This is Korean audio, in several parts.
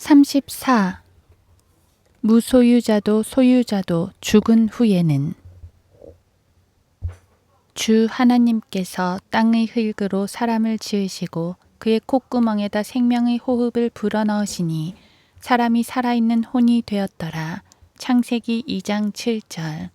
34. 무소유자도 소유자도 죽은 후에는 주 하나님께서 땅의 흙으로 사람을 지으시고 그의 콧구멍에다 생명의 호흡을 불어넣으시니 사람이 살아있는 혼이 되었더라. 창세기 2장 7절.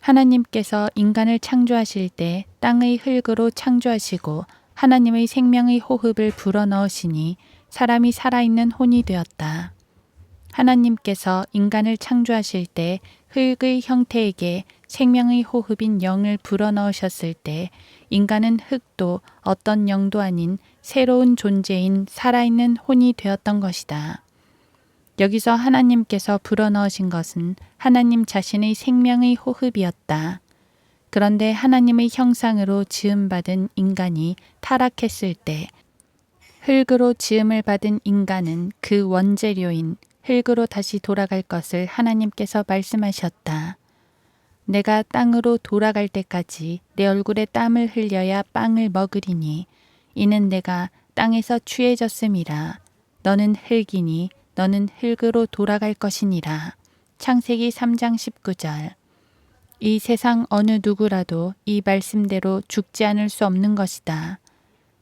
하나님께서 인간을 창조하실 때 땅의 흙으로 창조하시고 하나님의 생명의 호흡을 불어넣으시니 사람이 살아있는 혼이 되었다. 하나님께서 인간을 창조하실 때 흙의 형태에게 생명의 호흡인 영을 불어넣으셨을 때 인간은 흙도 어떤 영도 아닌 새로운 존재인 살아있는 혼이 되었던 것이다. 여기서 하나님께서 불어넣으신 것은 하나님 자신의 생명의 호흡이었다. 그런데 하나님의 형상으로 지음받은 인간이 타락했을 때 흙으로 지음을 받은 인간은 그 원재료인 흙으로 다시 돌아갈 것을 하나님께서 말씀하셨다. 내가 땅으로 돌아갈 때까지 내 얼굴에 땀을 흘려야 빵을 먹으리니 이는 내가 땅에서 취해졌음이라. 너는 흙이니 너는 흙으로 돌아갈 것이니라. 창세기 3장 19절. 이 세상 어느 누구라도 이 말씀대로 죽지 않을 수 없는 것이다.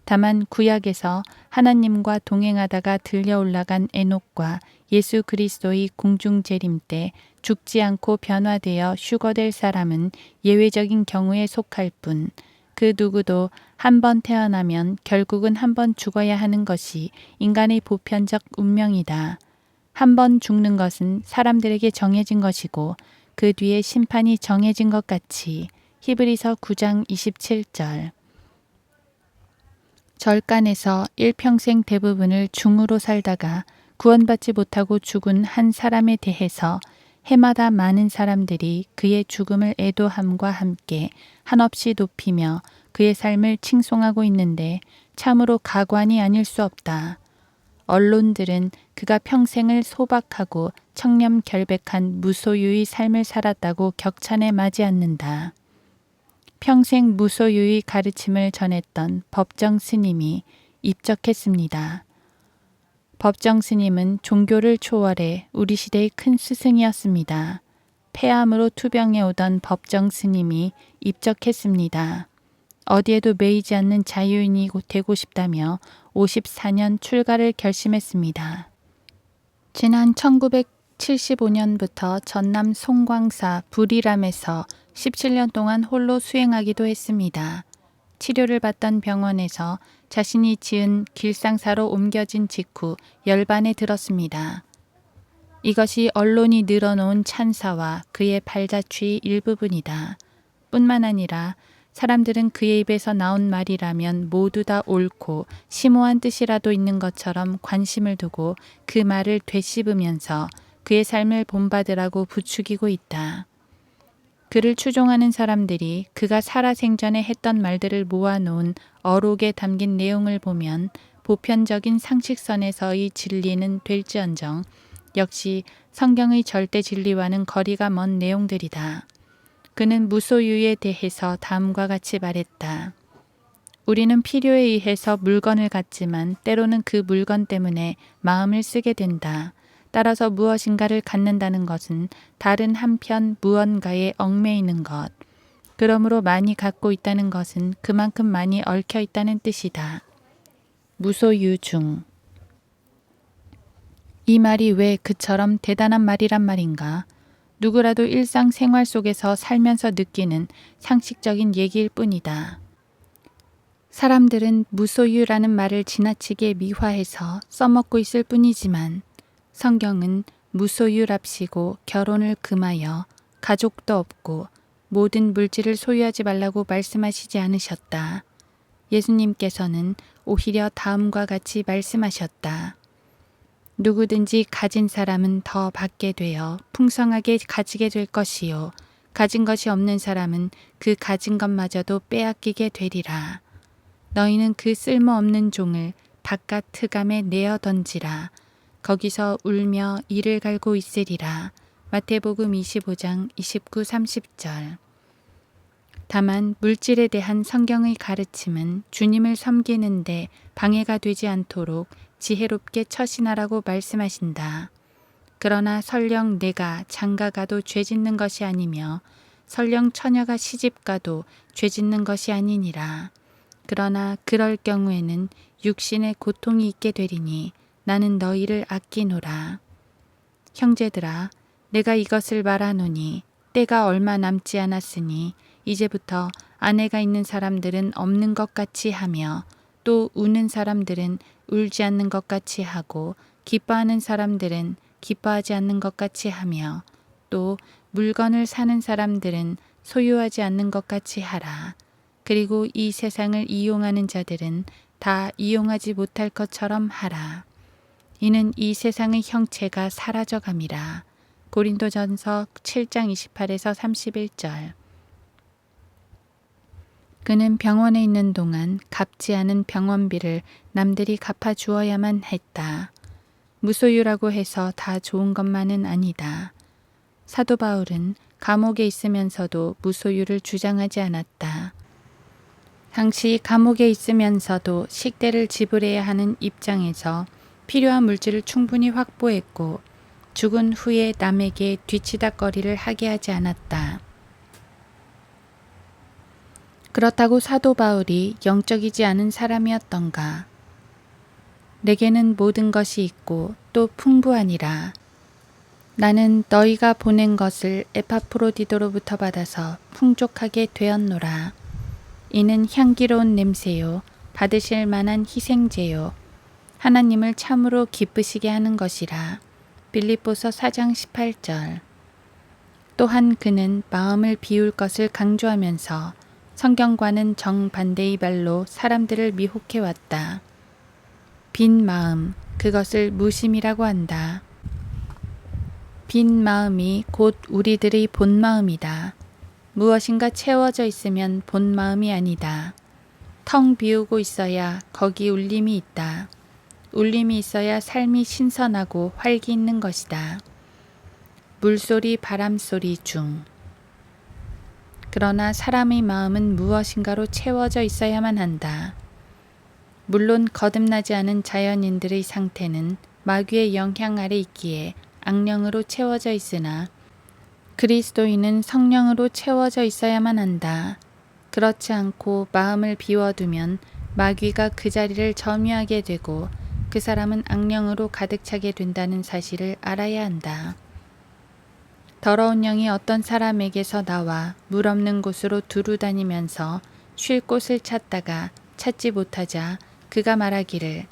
다만 구약에서 하나님과 동행하다가 들려 올라간 에녹과 예수 그리스도의 공중재림 때 죽지 않고 변화되어 휴거될 사람은 예외적인 경우에 속할 뿐, 그 누구도 한 번 태어나면 결국은 한 번 죽어야 하는 것이 인간의 보편적 운명이다. 한 번 죽는 것은 사람들에게 정해진 것이고 그 뒤에 심판이 정해진 것 같이 히브리서 9장 27절. 절간에서 일평생 대부분을 중으로 살다가 구원받지 못하고 죽은 한 사람에 대해서 해마다 많은 사람들이 그의 죽음을 애도함과 함께 한없이 높이며 그의 삶을 칭송하고 있는데 참으로 가관이 아닐 수 없다. 언론들은 그가 평생을 소박하고 청렴결백한 무소유의 삶을 살았다고 격찬에 맞이 않는다. 평생 무소유의 가르침을 전했던 법정 스님이 입적했습니다. 법정 스님은 종교를 초월해 우리 시대의 큰 스승이었습니다. 폐암으로 투병해 오던 법정 스님이 입적했습니다. 어디에도 매이지 않는 자유인이 되고 싶다며 54년 출가를 결심했습니다. 지난 1975년부터 전남 송광사 불이람에서 17년 동안 홀로 수행하기도 했습니다. 치료를 받던 병원에서 자신이 지은 길상사로 옮겨진 직후 열반에 들었습니다. 이것이 언론이 늘어놓은 찬사와 그의 발자취의 일부분이다. 뿐만 아니라 사람들은 그의 입에서 나온 말이라면 모두 다 옳고 심오한 뜻이라도 있는 것처럼 관심을 두고 그 말을 되씹으면서 그의 삶을 본받으라고 부추기고 있다. 그를 추종하는 사람들이 그가 살아생전에 했던 말들을 모아놓은 어록에 담긴 내용을 보면 보편적인 상식선에서의 진리는 될지언정 역시 성경의 절대 진리와는 거리가 먼 내용들이다. 그는 무소유에 대해서 다음과 같이 말했다. 우리는 필요에 의해서 물건을 갖지만 때로는 그 물건 때문에 마음을 쓰게 된다. 따라서 무엇인가를 갖는다는 것은 다른 한편 무언가에 얽매이는 것. 그러므로 많이 갖고 있다는 것은 그만큼 많이 얽혀 있다는 뜻이다. 무소유중. 이 말이 왜 그처럼 대단한 말이란 말인가? 누구라도 일상생활 속에서 살면서 느끼는 상식적인 얘기일 뿐이다. 사람들은 무소유라는 말을 지나치게 미화해서 써먹고 있을 뿐이지만 성경은 무소유랍시고 결혼을 금하여 가족도 없고 모든 물질을 소유하지 말라고 말씀하시지 않으셨다. 예수님께서는 오히려 다음과 같이 말씀하셨다. 누구든지 가진 사람은 더 받게 되어 풍성하게 가지게 될 것이요. 가진 것이 없는 사람은 그 가진 것마저도 빼앗기게 되리라. 너희는 그 쓸모없는 종을 바깥 흑암에 내어 던지라. 거기서 울며 이를 갈고 있으리라. 마태복음 25장 29, 30절. 다만 물질에 대한 성경의 가르침은 주님을 섬기는데 방해가 되지 않도록 지혜롭게 처신하라고 말씀하신다. 그러나 설령 내가 장가가도 죄짓는 것이 아니며 설령 처녀가 시집가도 죄짓는 것이 아니니라. 그러나 그럴 경우에는 육신의 고통이 있게 되리니 나는 너희를 아끼노라. 형제들아, 내가 이것을 말하노니 때가 얼마 남지 않았으니 이제부터 아내가 있는 사람들은 없는 것 같이 하며 또 우는 사람들은 울지 않는 것 같이 하고 기뻐하는 사람들은 기뻐하지 않는 것 같이 하며 또 물건을 사는 사람들은 소유하지 않는 것 같이 하라. 그리고 이 세상을 이용하는 자들은 다 이용하지 못할 것처럼 하라. 이는 이 세상의 형체가 사라져감이라. 고린도전서 7장 28에서 31절. 그는 병원에 있는 동안 갚지 않은 병원비를 남들이 갚아 주어야만 했다. 무소유라고 해서 다 좋은 것만은 아니다. 사도 바울은 감옥에 있으면서도 무소유를 주장하지 않았다. 당시 감옥에 있으면서도 식대를 지불해야 하는 입장에서 필요한 물질을 충분히 확보했고 죽은 후에 남에게 뒤치다꺼리를 하게 하지 않았다. 그렇다고 사도 바울이 영적이지 않은 사람이었던가? 내게는 모든 것이 있고 또 풍부하니라. 나는 너희가 보낸 것을 에파프로디도로부터 받아서 풍족하게 되었노라. 이는 향기로운 냄새요, 받으실 만한 희생제요, 하나님을 참으로 기쁘시게 하는 것이라. 빌립보서 4장 18절. 또한 그는 마음을 비울 것을 강조하면서 성경과는 정반대의 말로 사람들을 미혹해 왔다. 빈 마음, 그것을 무심이라고 한다. 빈 마음이 곧 우리들의 본 마음이다. 무엇인가 채워져 있으면 본 마음이 아니다. 텅 비우고 있어야 거기 울림이 있다. 울림이 있어야 삶이 신선하고 활기 있는 것이다. 물소리 바람소리 중. 그러나 사람의 마음은 무엇인가로 채워져 있어야만 한다. 물론 거듭나지 않은 자연인들의 상태는 마귀의 영향 아래 있기에 악령으로 채워져 있으나 그리스도인은 성령으로 채워져 있어야만 한다. 그렇지 않고 마음을 비워두면 마귀가 그 자리를 점유하게 되고 그 사람은 악령으로 가득 차게 된다는 사실을 알아야 한다. 더러운 영이 어떤 사람에게서 나와 물 없는 곳으로 두루 다니면서 쉴 곳을 찾다가 찾지 못하자 그가 말하기를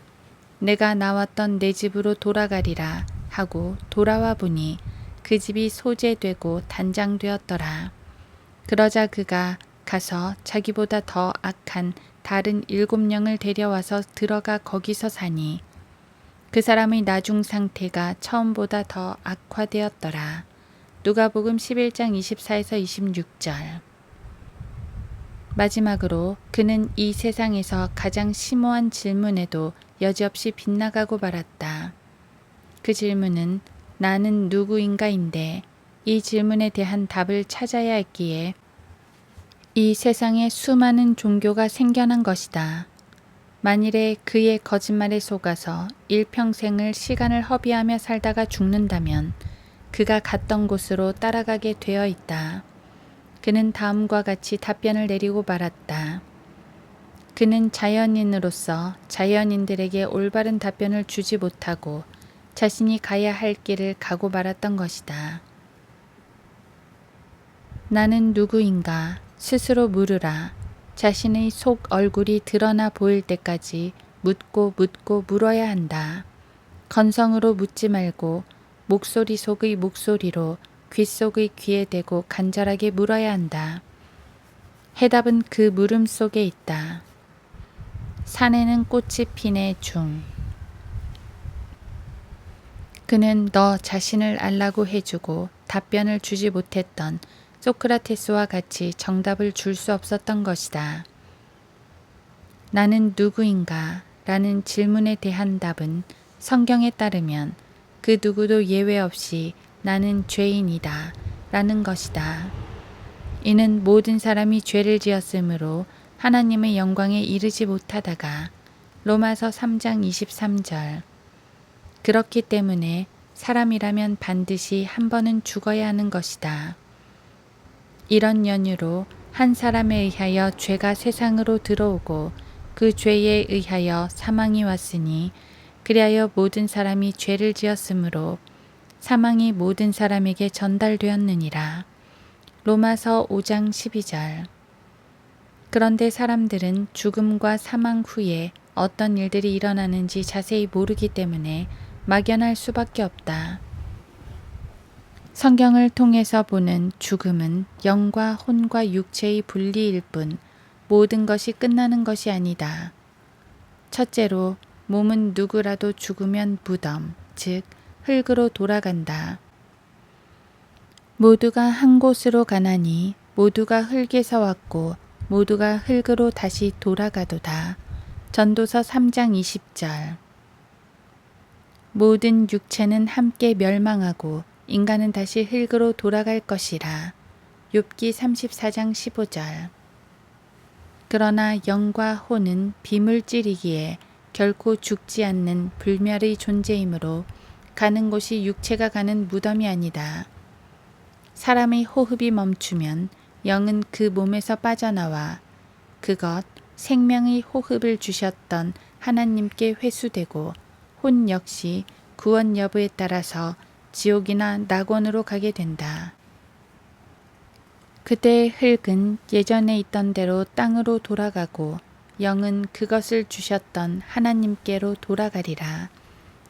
내가 나왔던 내 집으로 돌아가리라 하고 돌아와 보니 그 집이 소재되고 단장되었더라. 그러자 그가 가서 자기보다 더 악한 다른 7영을 데려와서 들어가 거기서 사니 그 사람의 나중 상태가 처음보다 더 악화되었더라. 누가복음 11장 24에서 26절. 마지막으로 그는 이 세상에서 가장 심오한 질문에도 여지없이 빗나가고 말았다. 그 질문은 나는 누구인가인데 이 질문에 대한 답을 찾아야 했기에 이 세상에 수많은 종교가 생겨난 것이다. 만일에 그의 거짓말에 속아서 일평생을 시간을 허비하며 살다가 죽는다면 그가 갔던 곳으로 따라가게 되어 있다. 그는 다음과 같이 답변을 내리고 말았다. 그는 자연인으로서 자연인들에게 올바른 답변을 주지 못하고 자신이 가야 할 길을 가고 말았던 것이다. 나는 누구인가 스스로 물으라. 자신의 속 얼굴이 드러나 보일 때까지 묻고 물어야 한다. 건성으로 묻지 말고 목소리 속의 목소리로 귀 속의 귀에 대고 간절하게 물어야 한다. 해답은 그 물음 속에 있다. 산에는 꽃이 피네 중. 그는 너 자신을 알라고 해주고 답변을 주지 못했던 소크라테스와 같이 정답을 줄 수 없었던 것이다. 나는 누구인가? 라는 질문에 대한 답은 성경에 따르면 그 누구도 예외 없이 나는 죄인이다 라는 것이다. 이는 모든 사람이 죄를 지었으므로 하나님의 영광에 이르지 못하다가 로마서 3장 23절. 그렇기 때문에 사람이라면 반드시 한 번은 죽어야 하는 것이다. 이런 연유로 한 사람에 의하여 죄가 세상으로 들어오고 그 죄에 의하여 사망이 왔으니 그리하여 모든 사람이 죄를 지었으므로 사망이 모든 사람에게 전달되었느니라. 로마서 5장 12절. 그런데 사람들은 죽음과 사망 후에 어떤 일들이 일어나는지 자세히 모르기 때문에 막연할 수밖에 없다. 성경을 통해서 보는 죽음은 영과 혼과 육체의 분리일 뿐 모든 것이 끝나는 것이 아니다. 첫째로 몸은 누구라도 죽으면 무덤, 즉 흙으로 돌아간다. 모두가 한 곳으로 가나니 모두가 흙에서 왔고 모두가 흙으로 다시 돌아가도다. 전도서 3장 20절. 모든 육체는 함께 멸망하고 인간은 다시 흙으로 돌아갈 것이라. 욥기 34장 15절. 그러나 영과 혼은 비물질이기에 결코 죽지 않는 불멸의 존재이므로 가는 곳이 육체가 가는 무덤이 아니다. 사람의 호흡이 멈추면 영은 그 몸에서 빠져나와 그것 생명의 호흡을 주셨던 하나님께 회수되고 혼 역시 구원 여부에 따라서 지옥이나 낙원으로 가게 된다. 그때의 흙은 예전에 있던 대로 땅으로 돌아가고 영은 그것을 주셨던 하나님께로 돌아가리라.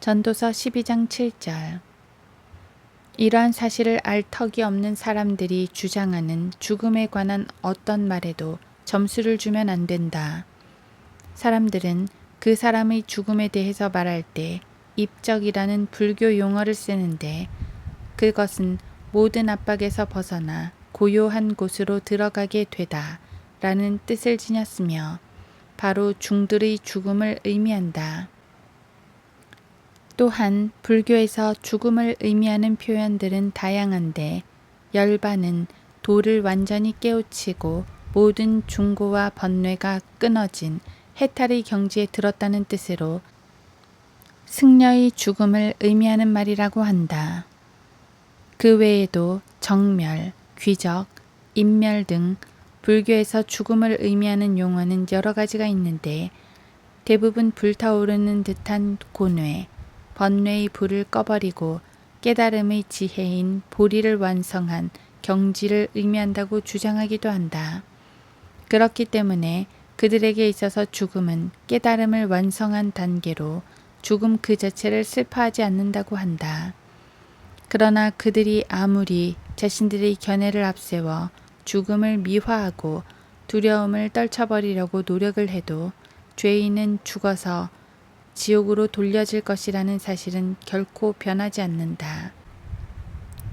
전도서 12장 7절. 이러한 사실을 알 턱이 없는 사람들이 주장하는 죽음에 관한 어떤 말에도 점수를 주면 안 된다. 사람들은 그 사람의 죽음에 대해서 말할 때 입적이라는 불교 용어를 쓰는데 그것은 모든 압박에서 벗어나 고요한 곳으로 들어가게 되다 라는 뜻을 지녔으며 바로 중들의 죽음을 의미한다. 또한 불교에서 죽음을 의미하는 표현들은 다양한데 열반은 도를 완전히 깨우치고 모든 중고와 번뇌가 끊어진 해탈의 경지에 들었다는 뜻으로 승려의 죽음을 의미하는 말이라고 한다. 그 외에도 정멸, 귀적, 인멸 등 불교에서 죽음을 의미하는 용어는 여러 가지가 있는데 대부분 불타오르는 듯한 고뇌, 번뇌의 불을 꺼버리고 깨달음의 지혜인 보리를 완성한 경지를 의미한다고 주장하기도 한다. 그렇기 때문에 그들에게 있어서 죽음은 깨달음을 완성한 단계로 죽음 그 자체를 슬퍼하지 않는다고 한다. 그러나 그들이 아무리 자신들의 견해를 앞세워 죽음을 미화하고 두려움을 떨쳐버리려고 노력을 해도 죄인은 죽어서 지옥으로 돌려질 것이라는 사실은 결코 변하지 않는다.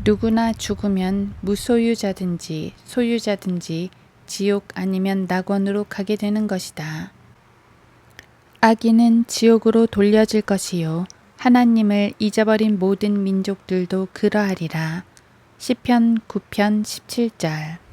누구나 죽으면 무소유자든지 소유자든지 지옥 아니면 낙원으로 가게 되는 것이다. 악인은 지옥으로 돌려질 것이요 하나님을 잊어버린 모든 민족들도 그러하리라. 시편 9편 17절.